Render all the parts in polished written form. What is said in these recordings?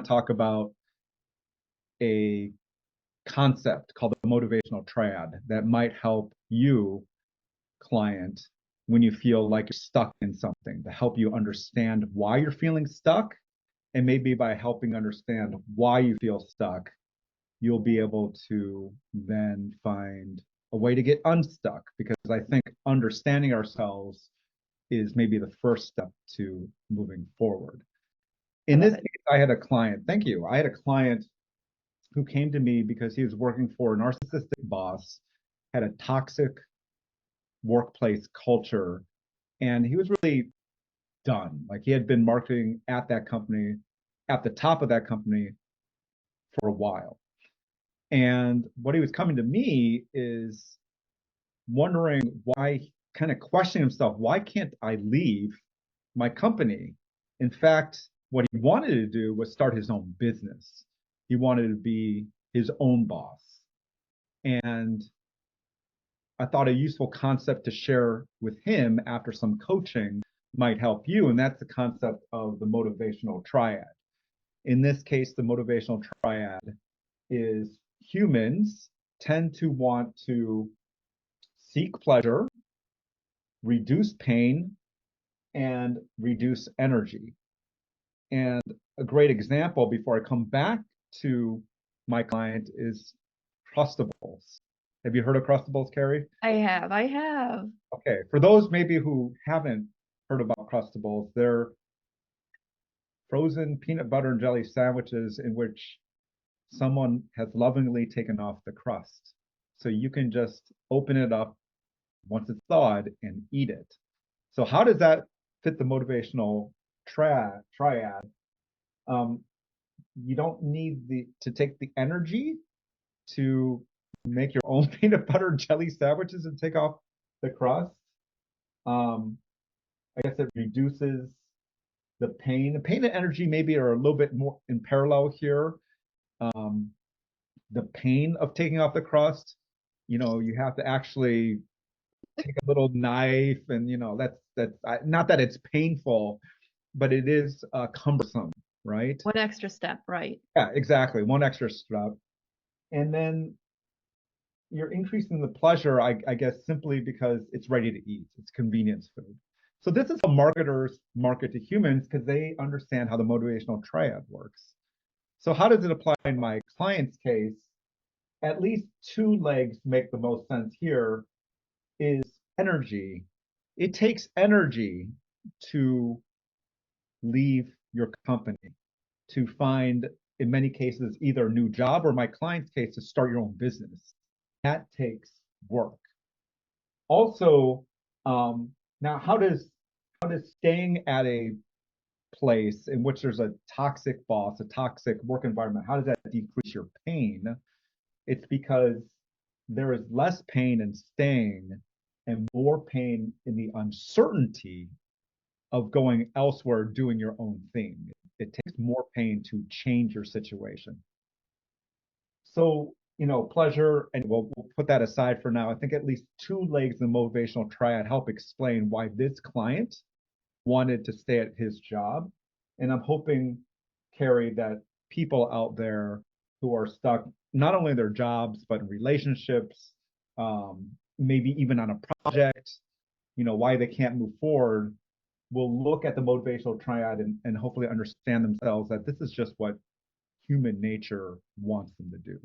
to talk about a concept called the motivational triad that might help you, client, when you feel like you're stuck in something, to help you understand why you're feeling stuck. And maybe by helping understand why you feel stuck, you'll be able to then find a way to get unstuck. Because I think understanding ourselves is maybe the first step to moving forward. In this case, I had a client, thank you. I had a client who came to me because he was working for a narcissistic boss, had a toxic workplace culture, and he was really done. Like he had been marketing at that company, at the top of that company for a while. And what he was coming to me is wondering why, kind of questioning himself, why can't I leave my company? In fact, what he wanted to do was start his own business. He wanted to be his own boss. And I thought a useful concept to share with him after some coaching might help you. And that's the concept of the motivational triad. In this case, the motivational triad is humans tend to want to seek pleasure, reduce pain, and reduce energy. And a great example before I come back to my client is crustables. Have you heard of crustables, Kari? I have. Okay, for those maybe who haven't heard about crustables, they're frozen peanut butter and jelly sandwiches in which someone has lovingly taken off the crust. So you can just open it up once it's thawed and eat it. So how does that fit the motivational triad? You don't need to take the energy to make your own peanut butter and jelly sandwiches and take off the crust. I guess it reduces the pain. The pain and energy maybe are a little bit more in parallel here. The pain of taking off the crust, you have to actually take a little knife, and that's not that it's painful, but it is cumbersome, right? One extra step, right? Yeah, exactly. One extra step. And then you're increasing the pleasure, I guess, simply because it's ready to eat. It's convenience food. So this is how marketers market to humans because they understand how the motivational triad works. So how does it apply in my client's case? At least two legs make the most sense here is energy. It takes energy to leave your company, to find, in many cases, either a new job or, my client's case, to start your own business. That takes work. Also, now how does staying at a place in which there's a toxic boss, a toxic work environment, how does that decrease your pain? It's because there is less pain in staying and more pain in the uncertainty of going elsewhere, doing your own thing. It takes more pain to change your situation. So, pleasure, and we'll put that aside for now. I think at least two legs in the motivational triad help explain why this client wanted to stay at his job. And I'm hoping, Kari, that people out there who are stuck, not only in their jobs, but in relationships, maybe even on a project, why they can't move forward, will look at the motivational triad and hopefully understand themselves that this is just what human nature wants them to do.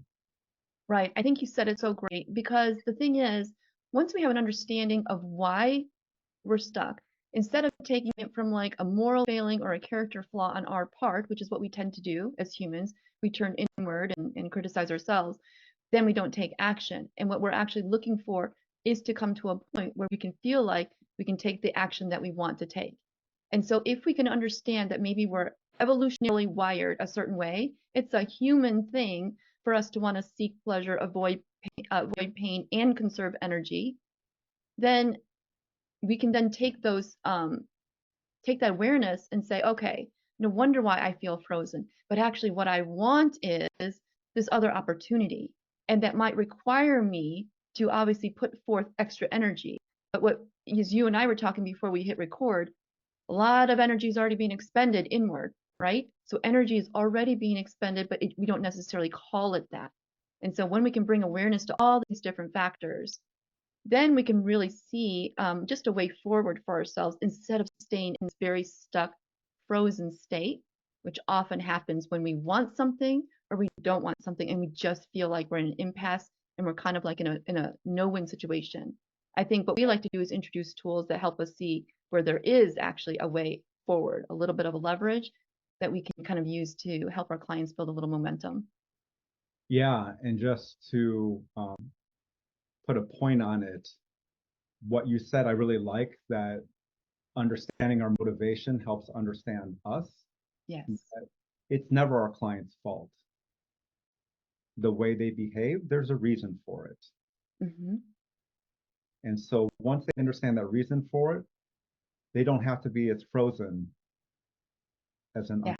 Right. I think you said it so great, because the thing is, once we have an understanding of why we're stuck, instead of taking it from like a moral failing or a character flaw on our part, which is what we tend to do as humans, we turn inward and criticize ourselves, then we don't take action. And what we're actually looking for is to come to a point where we can feel like we can take the action that we want to take. And so if we can understand that maybe we're evolutionarily wired a certain way, it's a human thing for us to want to seek pleasure, avoid pain, and conserve energy, then we can then take those take that awareness and say, okay, no wonder why I feel frozen. But actually what I want is this other opportunity. And that might require me to obviously put forth extra energy. But what, as you and I were talking before we hit record, a lot of energy is already being expended inward. right? So energy is already being expended, but we don't necessarily call it that. And so when we can bring awareness to all these different factors, then we can really see just a way forward for ourselves instead of staying in this very stuck, frozen state, which often happens when we want something or we don't want something and we just feel like we're in an impasse and we're kind of like in a no-win situation. I think what we like to do is introduce tools that help us see where there is actually a way forward, a little bit of a leverage that we can kind of use to help our clients build a little momentum. Yeah, and just to put a point on it, what you said, I really like that understanding our motivation helps understand us. Yes. It's never our client's fault. The way they behave, there's a reason for it. Mm-hmm. And so once they understand that reason for it, they don't have to be as frozen as an Yeah.